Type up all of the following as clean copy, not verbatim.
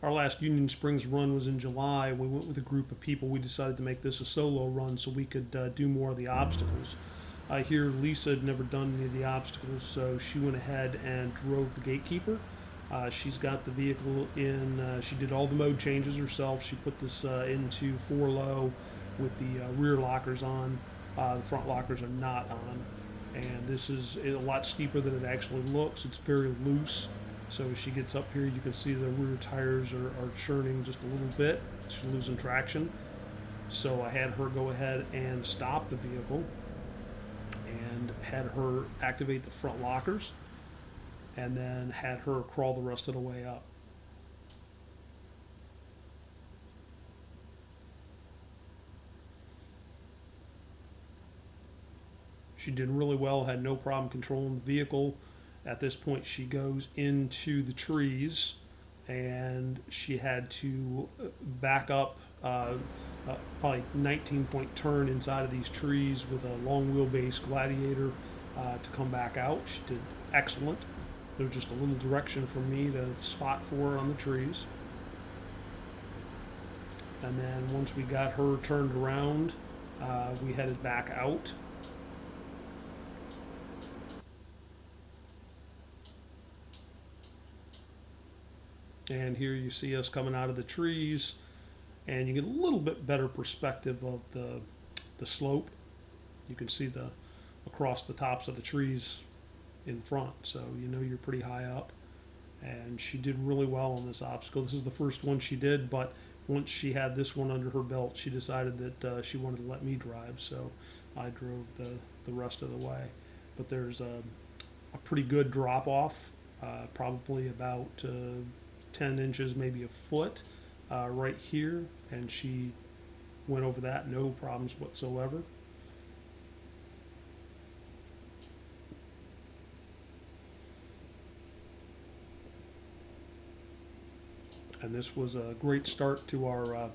our last Union Springs run was in July. We went with a group of people. We decided to make this a solo run so we could do more of the obstacles. I hear Lisa had never done any of the obstacles, so she went ahead and drove the Gatekeeper. She's got the vehicle in, she did all the mode changes herself. She put this into 4 low with the rear lockers on. The front lockers are not on. And this is a lot steeper than it actually looks. It's very loose. So as she gets up here, you can see the rear tires are churning just a little bit. She's losing traction. So I had her go ahead and stop the vehicle and had her activate the front lockers and then had her crawl the rest of the way up. She did really well, had no problem controlling the vehicle. At this point, she goes into the trees and she had to back up probably 19-point turn inside of these trees with a long wheelbase Gladiator to come back out. She did excellent. There was just a little direction for me to spot for her on the trees. And then once we got her turned around, we headed back out. And here you see us coming out of the trees, and you get a little bit better perspective of the slope. You can see the across the tops of the trees in front, so you know you're pretty high up. And she did really well on this obstacle. This is the first one she did, but once she had this one under her belt, she decided that she wanted to let me drive, so I drove the rest of the way. But there's a pretty good drop off, probably about 10 inches, maybe a foot right here, and she went over that, no problems whatsoever. And this was a great start to our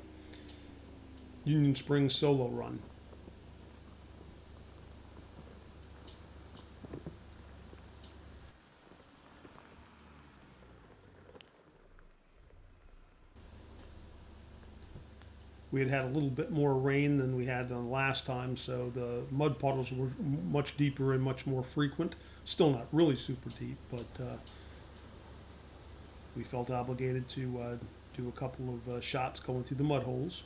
Union Springs solo run. We had a little bit more rain than we had on last time, so the mud puddles were much deeper and much more frequent. Still not really super deep, but we felt obligated to do a couple of shots going through the mud holes.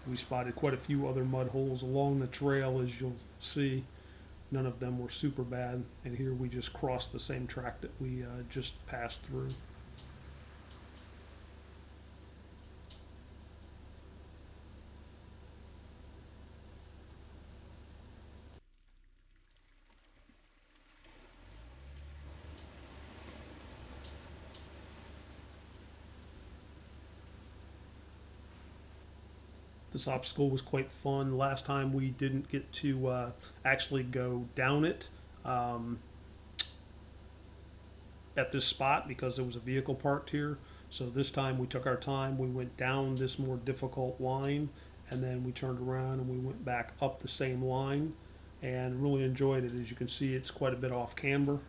We spotted quite a few other mud holes along the trail, as you'll see. None of them were super bad, and here we just crossed the same track that we just passed through. This obstacle was quite fun. Last time we didn't get to actually go down it at this spot because there was a vehicle parked here. So this time we took our time. We went down this more difficult line, and then we turned around and we went back up the same line and really enjoyed it. As you can see, it's quite a bit off camber,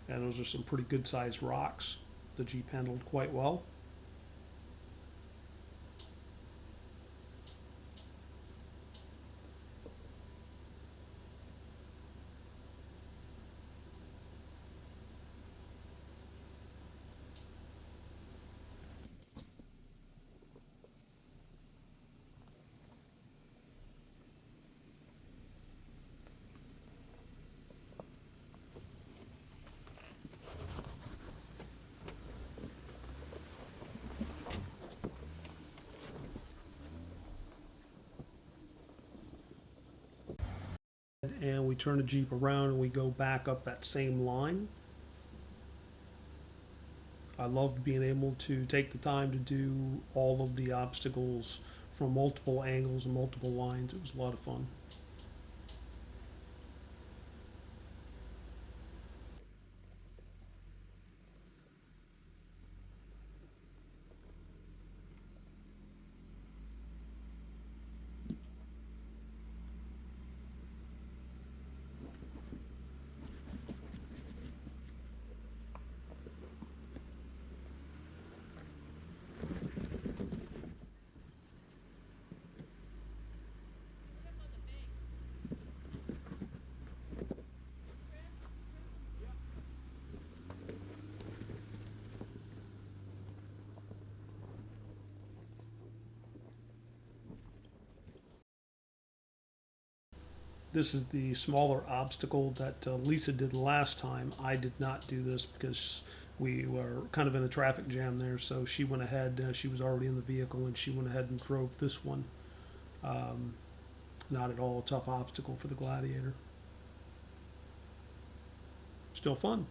and those are some pretty good sized rocks. The Jeep handled quite well. And we turn the Jeep around and we go back up that same line. I loved being able to take the time to do all of the obstacles from multiple angles and multiple lines. It was a lot of fun. This is the smaller obstacle that Lisa did last time. I did not do this because we were kind of in a traffic jam there, so she went ahead, she was already in the vehicle, and she went ahead and drove this one. Not at all a tough obstacle for the Gladiator. Still fun.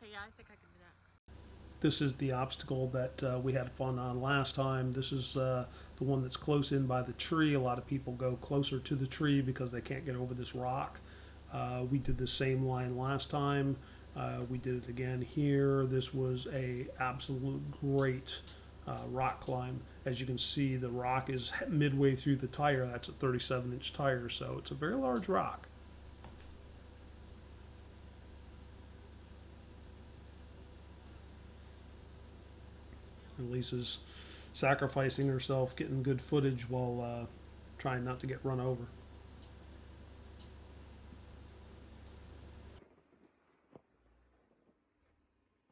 Okay, yeah, I think I can do that. This is the obstacle that we had fun on last time. This is the one that's close in by the tree. A lot of people go closer to the tree because they can't get over this rock. We did the same line last time. We did it again here. This was a absolute great rock climb. As you can see, the rock is midway through the tire. That's a 37-inch tire, so it's a very large rock. And Lisa's sacrificing herself, getting good footage while trying not to get run over.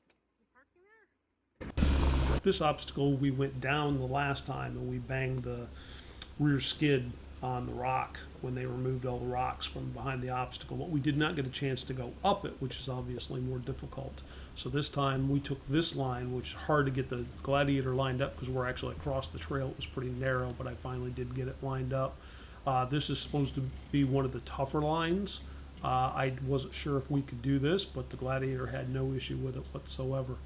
You parking there? This obstacle, we went down the last time and we banged the rear skid on the rock when they removed all the rocks from behind the obstacle, but we did not get a chance to go up it, which is obviously more difficult. So this time we took this line, which is hard to get the Gladiator lined up because we're actually across the trail. It was pretty narrow, but I finally did get it lined up. This is supposed to be one of the tougher lines. I wasn't sure if we could do this, but the Gladiator had no issue with it whatsoever.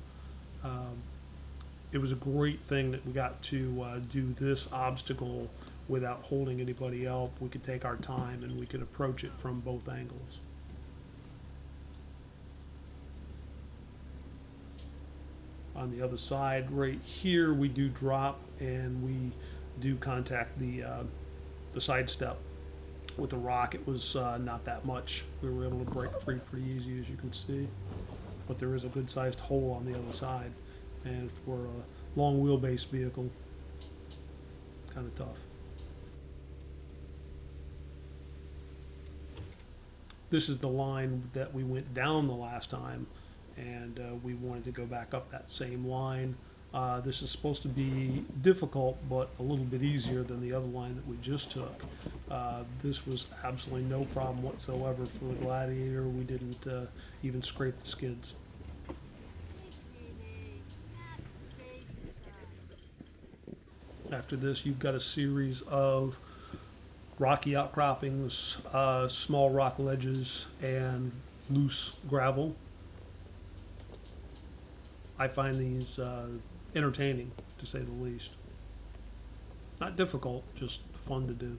It was a great thing that we got to do this obstacle without holding anybody up. We could take our time and we could approach it from both angles. On the other side, right here, we do drop and we do contact the side step with a rock. It was not that much. We were able to break free pretty easy, as you can see. But there is a good sized hole on the other side. And for a long wheelbase vehicle, kind of tough. This is the line that we went down the last time, and we wanted to go back up that same line. This is supposed to be difficult, but a little bit easier than the other line that we just took. This was absolutely no problem whatsoever for the Gladiator. We didn't even scrape the skids. After this, you've got a series of rocky outcroppings, small rock ledges, and loose gravel. I find these entertaining, to say the least. Not difficult, just fun to do.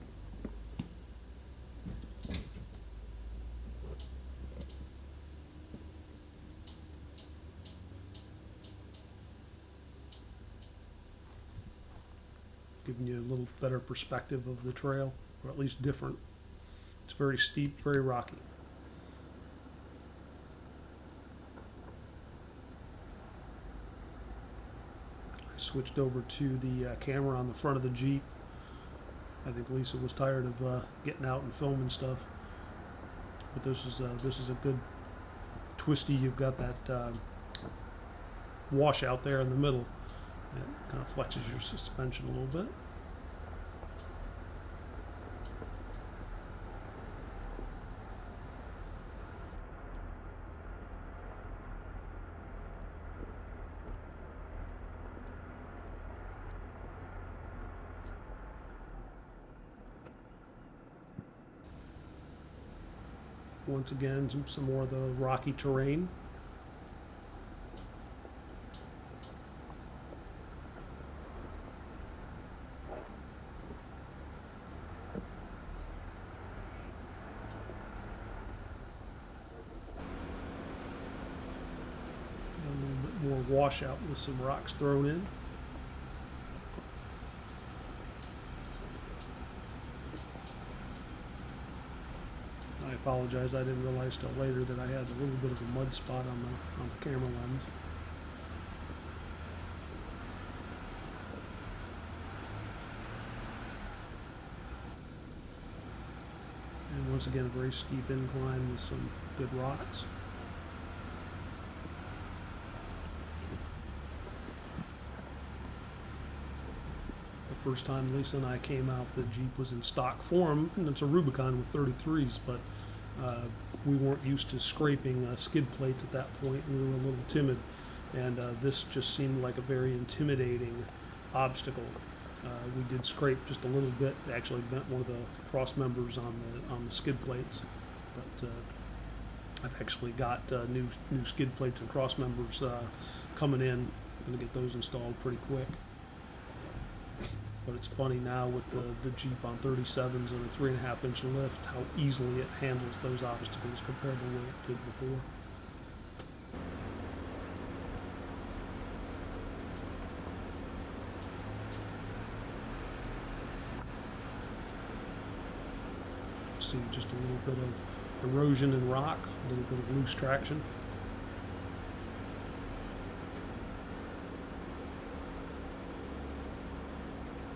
Giving you a little better perspective of the trail, or at least different. It's very steep, very rocky. I switched over to the camera on the front of the Jeep. I think Lisa was tired of getting out and filming stuff. But this is a good twisty. You've got that washout there in the middle. It kind of flexes your suspension a little bit. Once again, some more of the rocky terrain. More washout with some rocks thrown in. apologize. I didn't realize till later that I had a little bit of a mud spot on the camera lens. And once again, a very steep incline with some good rocks. The first time Lisa and I came out, the Jeep was in stock form, and it's a Rubicon with 33s, but we weren't used to scraping skid plates at that point, and we were a little timid, and this just seemed like a very intimidating obstacle. We did scrape just a little bit, actually bent one of the cross members on the skid plates, but I've actually got new skid plates and cross members coming in. I'm going to get those installed pretty quick. But it's funny now with the Jeep on 37s and a 3.5-inch lift, how easily it handles those obstacles compared to the way it did before. See just a little bit of erosion and rock, a little bit of loose traction.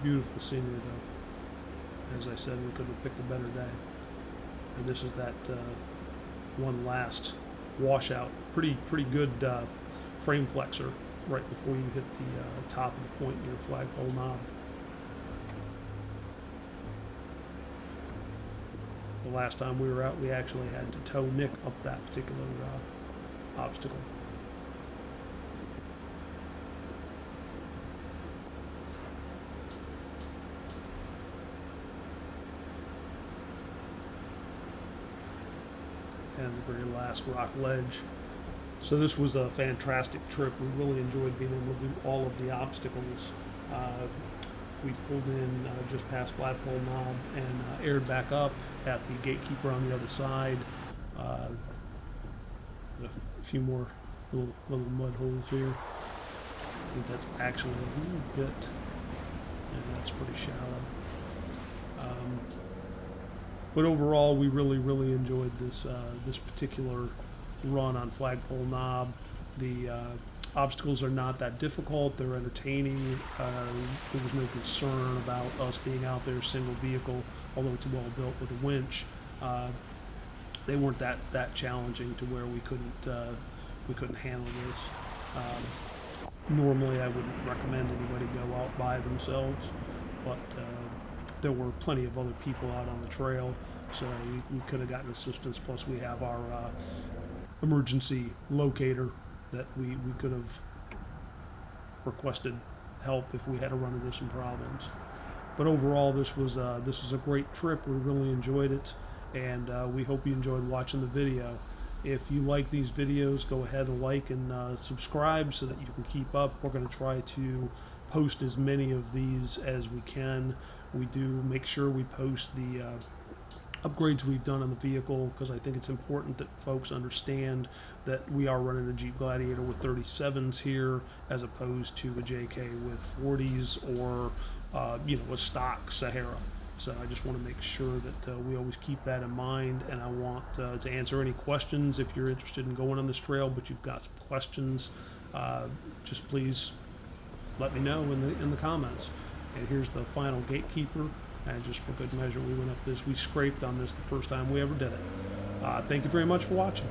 Beautiful scenery though. As I said, we couldn't have picked a better day. And this is that one last washout. Pretty good frame flexor right before you hit the top of the point near flagpole knob. The last time we were out, we actually had to tow Nick up that particular obstacle. And the very last rock ledge. So this was a fantastic trip. We really enjoyed being able to do all of the obstacles. We pulled in just past flagpole knob and aired back up at the gatekeeper on the other side. A few more little mud holes here. I think that's actually a little bit, and that's pretty shallow. But overall, we really enjoyed this particular run on flagpole knob. The obstacles are not that difficult. They're entertaining. There was no concern about us being out there single vehicle, although it's well built with a winch. They weren't that challenging to where we couldn't handle this. Normally, I wouldn't recommend anybody go out by themselves, but there were plenty of other people out on the trail, so we could have gotten assistance. Plus, we have our emergency locator that we could have requested help if we had to run into some problems. But overall, this was a great trip. We really enjoyed it, and we hope you enjoyed watching the video. If you like these videos, go ahead and like and subscribe so that you can keep up. We're going to try to post as many of these as we can. We do make sure we post the upgrades we've done on the vehicle, because I think it's important that folks understand that we are running a Jeep Gladiator with 37s here as opposed to a JK with 40s or a stock Sahara. So I just want to make sure that we always keep that in mind, and I want to answer any questions. If you're interested in going on this trail but you've got some questions, just please let me know in the comments. And here's the final gatekeeper, and just for good measure, we went up this. We scraped on this the first time we ever did it. Thank you very much for watching.